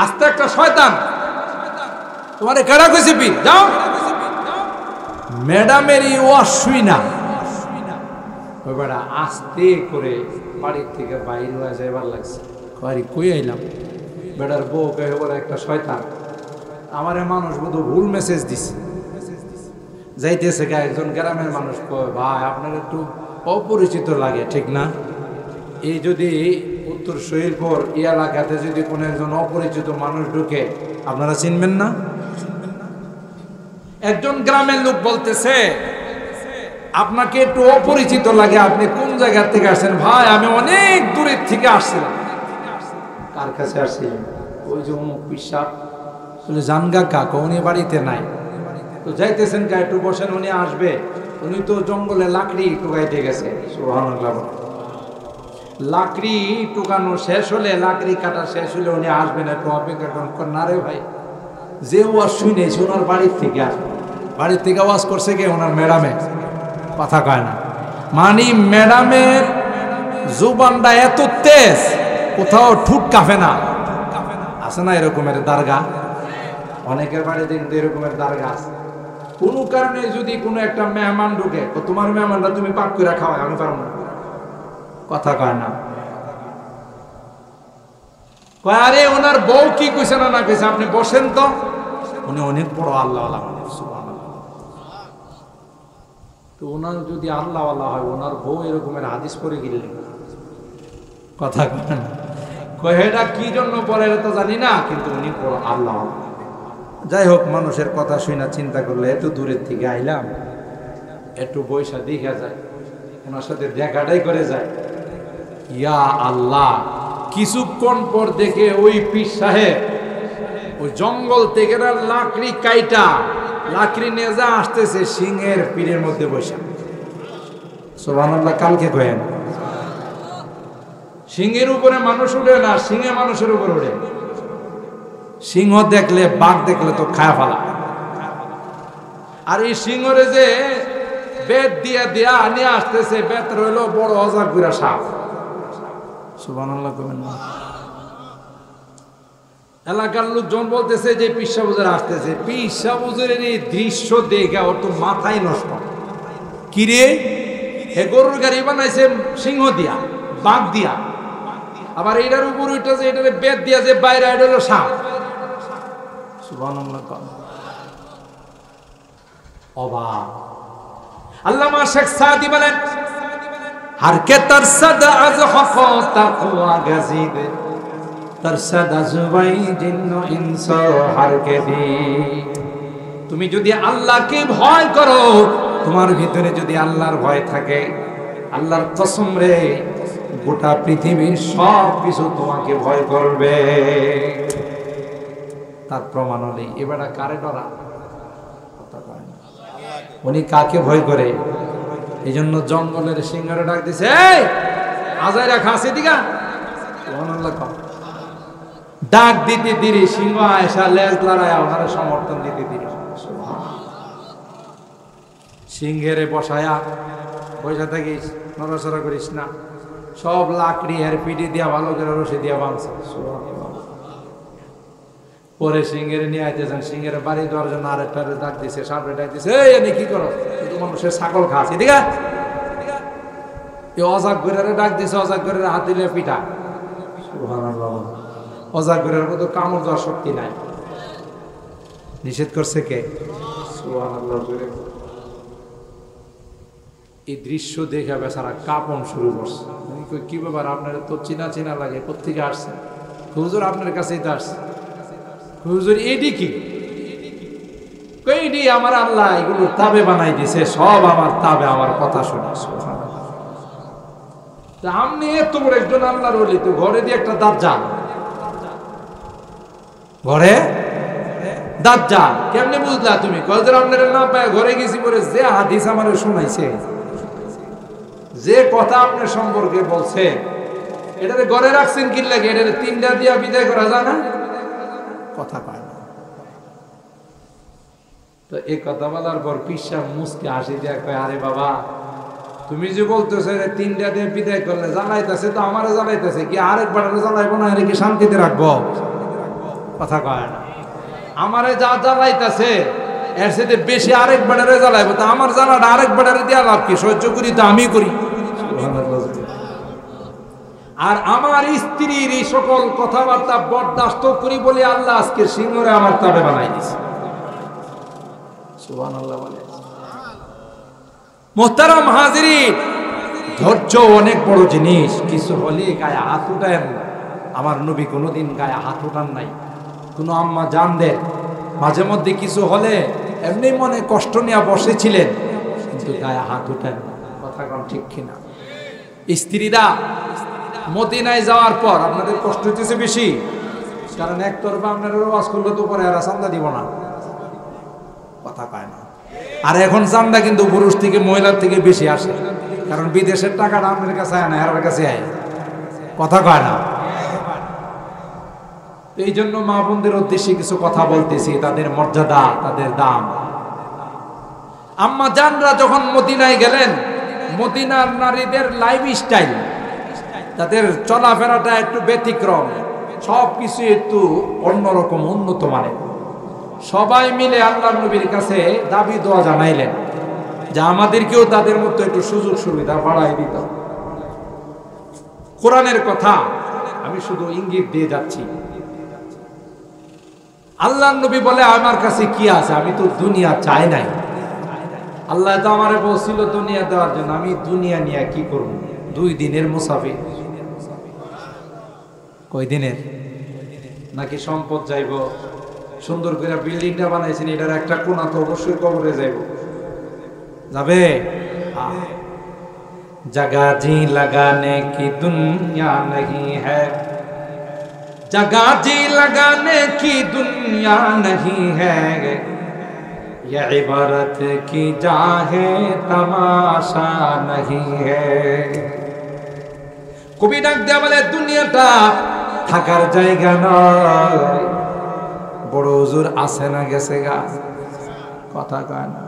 আস্তে একটা শয়তান, তোমারে কেডা কইছে পীর? যাও। ম্যাডামের এই ওয়াজ শুই না, ওই বেড়া আস্তে করে বাড়ির থেকে বাইরে হয়ে যাইবার লাগছে। কই আইলাম? বেড়ার বউ কয়ে, বলে একটা শয়তান আমারে মানুষ বোধ ভুল মেসেজ দিছে। যাইতেছে গা একজন গ্রামের মানুষ, কয় ভাই আপনার একটু অপরিচিত লাগে, ঠিক না? এই যদি উত্তর শহীদপুর এই এলাকাতে যদি কোনো একজন অপরিচিত মানুষ ঢুকে, আপনারা চিনবেন না? একজন গ্রামের লোক বলতেছে, আপনাকে একটু অপরিচিত লাগে, আপনি কোন জায়গা থেকে আসছেন? ভাই আমি অনেক দূরের থেকে আসছিলাম। কার কাছে আসছিলেন? ওই যে অমুক পিসাব। বলে জানগা কাকা, উনি বাড়িতে নাই। তো যাইতেছেন কা, একটু বসেন, উনি আসবে। উনি তো জঙ্গলে লাকড়ি টুকাইতে গেছে। সুবহানাল্লাহ। লাকড়ি টুকানো শেষ হলে, লাকড়ি কাটা শেষ হলে উনি আসবেন, একটু অপেক্ষা করেন। না রে ভাই, যে ওয়াজ শুনেছি ওনার বাড়ির থেকে আসবে। বাড়ির থেকে ওয়াজ করছে কে? ওনার ম্যাডামে। কথা কয় না। মানে ম্যাডামের জুবানটা এত তেজ, কোথাও ঠুট কাঁপে না। আছে না এরকমের দারগা? অনেকের বাড়িতে কিন্তু এরকমের দারগা আছে। কোনো কারণে যদি কোনো একটা মেহমান ঢুকে, তোমার মেহমানটা তুমি পাক করে খাওয়াই, আমি পারবো না। কথা কয় না। কয় আরে ওনার বউ কি কইছে না না কইছে, আপনি বসেন তো। উনি অনেক বড় আল্লাহওয়ালা মানুষ। সুবহানাল্লাহ। তো ওনার যদি আল্লাহওয়ালা হয়, ওনার বউ এরকমের হাদিস পড়ে গেলেন। কথা কয় না। কয় এটা কি জন্য পড়ে তো জানি না, কিন্তু উনি বড় আল্লাহওয়ালা। যাই হোক, মানুষের কথা শুনে চিন্তা করলে, এত দূরের থেকে আইলাম, একটু বৈশা দেখা যায়, ওনার সাথে দেখাটাই করে যায়। ইয়া আল্লাহ, কিছুক্ষণ পর দেখে ওই পীর সাহেব ওই জঙ্গল থেকে লাকড়ি কাইটা, লাকড়ি নিয়ে যা আসতেছে সিংহের পীরের মধ্যে বসা। সুবহানাল্লাহ। কালকে কয়েন সিংহের উপরে মানুষ উঠে না, সিংহে মানুষের উপর উঠে। সিংহ দেখলে, বাঘ দেখলে তো খায়া ফেলা। আর এই সিংহরে যে বেত দিয়া দিয়া নিয়ে আসতেছে, বেত রইল বড় অজাক গুড়া সাপ। সুবহানাল্লাহ কবেন না। এলাকার লোকজন বলতেছে যে পিসা বুজুর আসতেছে। পিসা বুজুরের এই দৃশ্য দেখে ওর তো মাথায় নষ্ট। কিরে, হে গরুর গাড়ি বানাইছে সিংহ দিয়া, বাঘ দিয়া, আবার এটার উপর ওইটা যে এটারে বেত দিয়া যে বাইরে, এটা হলো সাপ। সুবহানাল্লাহ। অবাক। আল্লামা শেখ সাদি বলেন, হারকে তরসদ আজ হক তাকওয়া গাজিদ, তরসদ আজওয়াই জিন্ন ইনস হারকে দি। তুমি যদি আল্লাহকে ভয় করো, তোমার ভিতরে যদি আল্লাহর ভয় থাকে, আল্লাহর কসম রে, গোটা পৃথিবীর সব কিছু তোমাকে ভয় করবে। তার প্রমাণ হলে এবার কারে ডরা? উনি কাকে ভয় করে? এই জন্য জঙ্গলের সিংহরে ডাক দিছে, এই আজাইরা খাসি দিগা। ডাক দিতে দিরে সিংহ আয়সা লেজ লড়াইয়া ওনারা সমর্থন দিতে দিরে। সিংহেরে বসায়া পয়সা থাকিস, নড়াচড়া করিস না। সব লাকড়ি আর পিঠি দিয়া ভালো করে রশি দিয়া বাঁধছে। পরে সিংহের নিয়ে আইতেছেন, সিংহের বাড়ি দেওয়ার জন্য আরেকটা ডাক দিছে, সামনে ডাক দিছে, এই কি করো, তুই মানুষের ছাগল খাস, এদিকে অজাক ঘুরে ডাক দিছে, অজাক ঘুরে হাত দিলে পিঠা। অজাক ঘুরের মতো কামড় দেওয়ার শক্তি নাই, নিষেধ করছে কে? এই দৃশ্য দেখে বেচারা কাঁপন শুরু করছে। কি ব্যাপার, আপনার তো চিনা চিনা লাগে, কোথেকে আসছে? হুজুর আপনার কাছেই তো আসছে। হুজুর এডি কি? এডি আমার আল্লাহ এগুলো তাবে বানাই দিছে, সব আমার তাবে, আমার কথা শুনে। আপনি এত বড় একজন আল্লাহর ওলি, তো ঘরে দিয়ে একটা দাজ্জাল, ঘরে দাজ্জাল কেমনে বুঝলা তুমি? কয়েকজন আপনার না পায় ঘরে গেছি পরে যে হাদিস আমার শোনাইছে, যে কথা আপনার সম্পর্কে বলছে, এটাতে ঘরে রাখছেন কি লাগে? এটাতে 3টা দিয়া বিদায় করা যায় না? কথা পায় না। তো এই কথা বলার পর পিসা মুসকে হাসি দিয়া কয়, আরে বাবা, তুমি যে বলতেছো 3টা দিয়ে বিদায় করলে জ্বালাইতেছে, তো আমারও জ্বালাইতেছে, কি আরেকবার জ্বালাইবো না? এর কি শান্তিতে রাখবো? কথা কয় না। আমারে যা জ্বালাইতেছে এর সাথে বেশি আরেকবার জ্বালাইবো, তো আমার জ্বালাটা আরেকবার দিয়া লাভ কি? সহ্য করি তো আমি করি। আর আমার স্ত্রীর এই সকল কথাবার্তা বরদাস্ত করি বলে আল্লাহ আজকে সিংহরে আমার তাবে বানাই দিছে। সুবহানাল্লাহ বলে। মুহতারাম হাজিরিন, ধৈর্য অনেক বড় জিনিস। কিছু হলে গায়ে হাত উঠায় না। আমার নবী কোনোদিন গায়ে হাত উঠান নাই। কোনো আম্মা জানদের মাঝে মধ্যে কিছু হলে এমনি মনে কষ্ট নিয়ে বসেছিলেন, কিন্তু গায়ে হাত উঠেন। কথা কোন ঠিক কিনা? স্ত্রীরা মদিনায় যাওয়ার পর আপনাদের কষ্ট হইতেছে বেশি, কারণ একতরফা আপনারা ওয়াজ করলে তো পরে আর চান্দা দিব না, কথা পায় না। আর এখন চান্দা কিন্তু পুরুষ থেকে মহিলার থেকে বেশি আসে, কারণ বিদেশের টাকাটা আপনার কাছে আয় না, এর কাছে আয়, কথা কয় না। এই জন্য মা বোনদের উদ্দেশ্যে কিছু কথা বলতেছি, তাদের মর্যাদা, তাদের দাম। আম্মা জানরা যখন মদিনায় গেলেন, মদিনার নারীদের লাইফস্টাইল, তাদের চলাফেরাটা একটু ব্যতিক্রম, সবকিছু একটু অন্যরকম, উন্নত মানের। সবাই মিলে আল্লাহর নবীর কাছে দাবি দোয়া জানাইলেন যে আমাদেরকেও তাদের মতো একটু সুযোগ সুবিধা বাড়াই দিত। কোরআনের কথা আমি শুধু ইঙ্গিত দিয়ে যাচ্ছি। আল্লাহর নবী বলে, আমার কাছে কি আছে? আমি তো দুনিয়া চাই নাই। আল্লাহ তো আমারে বলছিল দুনিয়া দেওয়ার জন্য, আমি দুনিয়া নিয়ে কি করব? 2 দিনের মুসাফির। কয় দিনের? নাকি সম্পদ যাইব? সুন্দর করে বিল্ডিংটা বানাইছেন, এটার একটা কোণা তো অবশ্যই কবরে যাইব, যাবে। जगह जी लगाने की दुनिया नहीं है, जगह जी लगाने की दुनिया नहीं है, ये इबारत की जाहे तमाशा नहीं है। কবি ডাক দেয়া বলে, দুনিয়াটা থাকার জায়গা নয়। বড় হুজুর আছে না গেছে গা, কথা কয় না।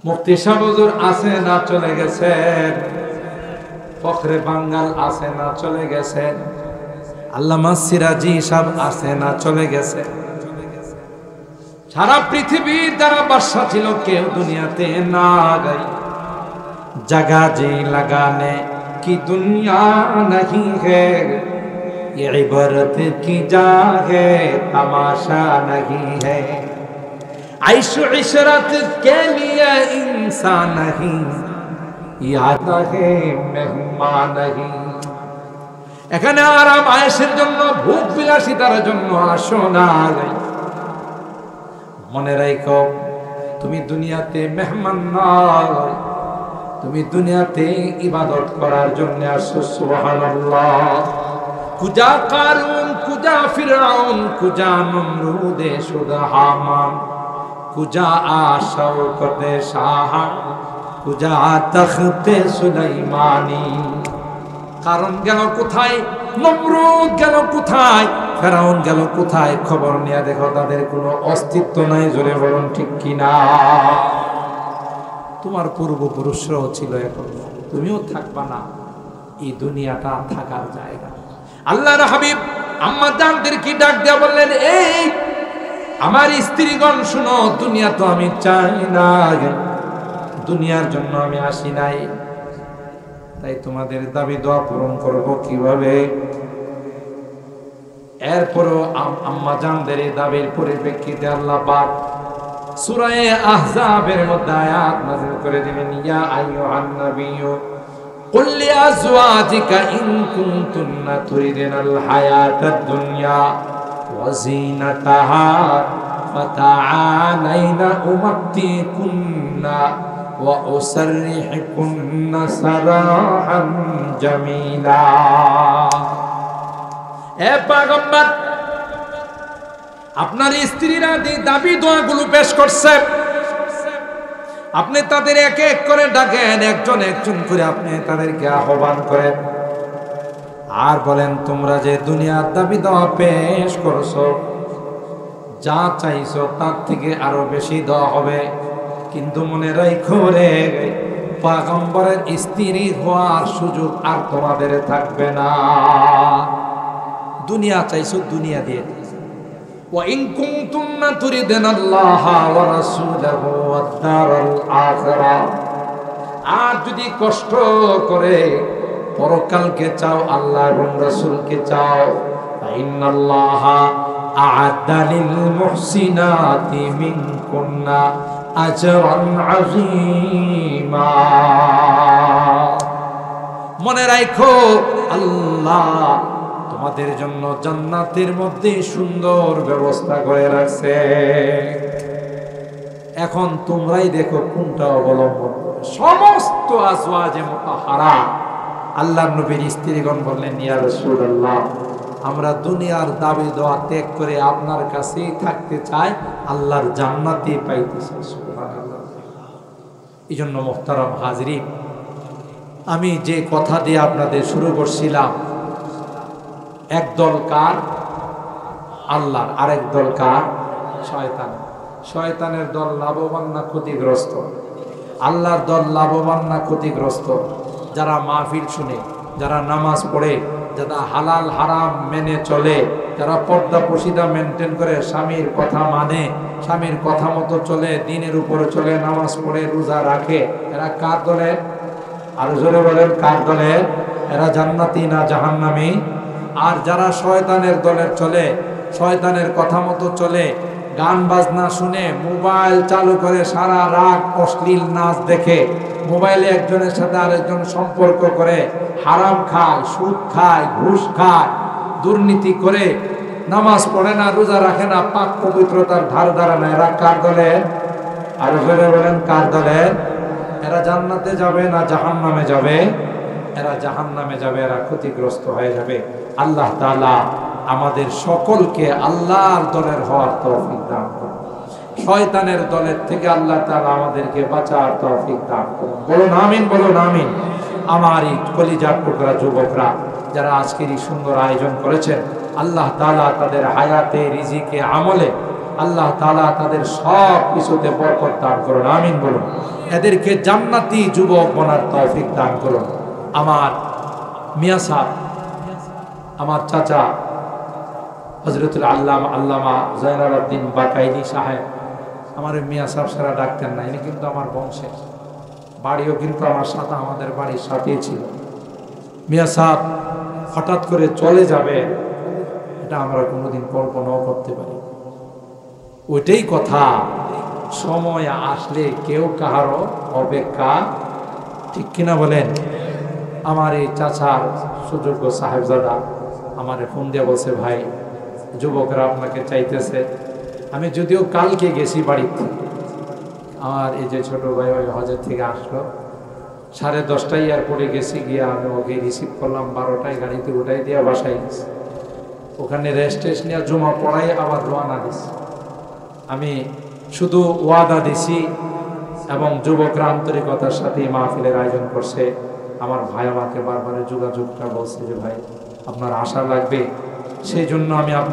মুফতি সাহেব হুজুর আছে না চলে গেছেন, ফখরে বাঙ্গাল আছে না চলে গেছেন, আল্লামা সিরাজি সাহেব আছে না চলে গেছে। সারা পৃথিবীর যারা বাদশা ছিল কেউ দুনিয়াতে না গই। जगह जी लगाने की दुनिया नहीं है, ये इबारत की जा है तमाशा नहीं है। आइशो इशरत के लिए इंसान नहीं, याद है मेहमान नहीं। এখানে আরাম আয়েশের জন্য, ভোগ বিলাসিতার জন্য আসো না। মনে রাখো, তুমি দুনিয়াতে মেহমান নয়, তুমি দুনিয়াতে ইবাদত করার জন্য আসছো। সুবহানাল্লাহ। কুজা কারুন, কুজা ফিরআউন, কুজা নমরুদে শুদা হামান, কুজা আশাওকতে শাহ, কুজা তখতে সুলাইমানি। কারণ গেল কোথায়, নমরুদ গেল কোথায়, ফেরাউন গেল কোথায়, খবর নিয়ে দেখো তাদের কোনো অস্তিত্ব নাই। জোরে বলুন ঠিক কিনা? তোমার পূর্বপুরুষরাও ছিল, এখন তুমিও থাকবা না। এই দুনিয়াটা থাকার জায়গা। আল্লাহর হাবিব আম্মা জানদের কি ডাক দেয়া বললেন, এই আমার স্ত্রীগণ শুনো, দুনিয়া তো আমি চাই না, দুনিয়ার জন্য আমি আসি নাই, তাই তোমাদের দাবি দোয়া পূরণ করব কিভাবে? এরপরও আম্মা জানদের এই দাবির পরিপ্রেক্ষিতে আল্লাহ পাক সূরা আহজাবের মধ্যে আয়াত নাযিল করে দিলেন, ইয়া আইয়ুহান নাবিয়্যু কুল লিআজওয়াজিকা ইন কুনতুন্না তুরিদুনাল হায়াতাদ দুনিয়া ওয়া যিনাতাহা ফাতাআলাইনা উমাত্তিকুন্না ওয়া উসাররিহুকুন্না সারাহান জামিলা। এ পয়গম্বর, আপনার স্ত্রীরা দাবি দোয়াগুলো পেশ করছে, আপনি তাদের এক এক করে ডাকেন, একজন একজন করে আপনি তাদেরকে আহ্বান করেন, আর বলেন তোমরা যে দুনিয়ার দাবি দোয়া পেশ করছো, যা চাইছো তার থেকে আরো বেশি দেওয়া হবে, কিন্তু মনে রাখো রে, পয়গম্বরের স্ত্রী হওয়ার সুযোগ আর তোমাদের থাকবে না। দুনিয়া চাইছো, দুনিয়া দিয়ে দিয়েছে। وَإِن كُنتُنَّ تُرِدْنَ اللَّهَ وَرَسُولَهُ وَالدَّارَ الْآخِرَةَ, আর যদি কষ্ট করে পরকালকে চাও, আল্লাহ এবং রাসূলকে চাও, فَإِنَّ اللَّهَ أَعَدَّ لِلْمُحْسِنَاتِ مِنكُنَّ أَجْرًا عَظِيمًا। মনে রাখো, আল্লাহ তোমাদের জন্য জান্নাতের মধ্যে সুন্দর ব্যবস্থা করে রাখছে। এখন তোমরাই দেখো কোনটা অবলম্বন। সমস্ত আজওয়াজে মুতাহহারা, আল্লাহর নবীর স্ত্রীগণ বললেন, ইয়া রাসূলুল্লাহ, আমরা দুনিয়ার দাবি দোয়া ত্যাগ করে আপনার কাছেই থাকতে চাই, আল্লাহর জান্নাতই পাইতে চাই। সুবহানাল্লাহ। এইজন্য মুহতারাম হাজরিন, আমি যে কথা দিয়ে আপনাদের শুরু করছিলাম, একদল কার? আল্লাহর, আরেক দল কার? শয়তান। শয়তানের দল লাভবান না ক্ষতিগ্রস্ত? আল্লাহর দল লাভবান না ক্ষতিগ্রস্ত? যারা মাহফিল শুনে, যারা নামাজ পড়ে, যারা হালাল হারাম মেনে চলে, যারা পর্দা পশিদা মেনটেন করে, স্বামীর কথা মানে, স্বামীর কথা মতো চলে, দিনের উপরে চলে, নামাজ পড়ে, রোজা রাখে, এরা কার দলে? আর জোরে বলেন, কার দলে? এরা জান্নাতি না জাহান্নামী? আর যারা শয়তানের দলের চলে, শয়তানের কথা মতো চলে, গান বাজনা শুনে, মোবাইল চালু করে সারা রাত অশ্লীল নাচ দেখে, মোবাইলে একজনের সাথে আরেকজন সম্পর্ক করে, হারাম খায়, সুদ খায়, ঘুষ খায়, দুর্নীতি করে, নামাজ পড়ে না, রোজা রাখে না, পাক পবিত্রতার ধার ধারা না, এরা কার দলে? আর জোরে বলেন, কার দলে? এরা জান্নাতে যাবে না জাহান্নামে যাবে? এরা জাহান্নামে যাবে, এরা ক্ষতিগ্রস্ত হয়ে যাবে। আল্লাহ তাআলা আমাদের সকলকে আল্লাহর দলের হওয়ার তৌফিক দান করুন। শয়তানের দলের থেকে আল্লাহ তাআলা আমাদেরকে বাঁচার তৌফিক দান করুন। বলুন আমিন, বলুন আমিন। আমার এই কলিজার টুকরা যুবকরা যারা আজকের এই সুন্দর আয়োজন করেছেন, আল্লাহ তাআলা তাদের হায়াতে, রিজিকে, আমলে আল্লাহ তাআলা তাদের সব কিছুতে বরকত দান করুন। আমিন বলুন। এদেরকে জান্নাতি যুবক বনার তৌফিক দান করুন। আমার মিয়া সাহেব, আমার চাচা হযরতুল আল্লামা জয়নাল আবদিন বাকাইনি সাহেব, আমার মিয়া সাহেব সারা ডাকতেন না, ইনি কিন্তু আমার বংশের, বাড়িও কিন্তু আমার সাথে, আমাদের বাড়ির সাথেই ছিল। মিয়া সাহেব হঠাৎ করে চলে যাবে, এটা আমরা কোনোদিন কল্পনাও করতে পারি। ওইটাই কথা, সময় আসলে কেউ কাহারও অপেক্ষা, ঠিক কিনা বলেন? আমার এই চাচার সুযোগ্য সাহেবজাদা আমারে ফোন দিয়ে বলছে, ভাই যুবকরা আপনাকে চাইতেছে। আমি যদিও কালকে গেছি বাড়িতে, আমার এই যে ছোট ভাই ওই হজের থেকে আসলো, 10:30টায় এয়ারপোর্টে গেছি, গিয়ে আমি ওকে রিসিভ করলাম, 12টায় গাড়িতে উঠাই দিয়ে বাসায় গেছি। ওখানে রেস্ট টেস্ট নিয়ে জমা পড়াই আবার রওনা দিছি। আমি শুধু ওয়াদা দিছি এবং যুবকরা আন্তরিকতার সাথে মাহফিলের আয়োজন করছে। আমার ভাই আমাকে বারবার যোগাযোগটা বলছে যে ভাই আপনার আশা লাগবে, সেই জন্য আমি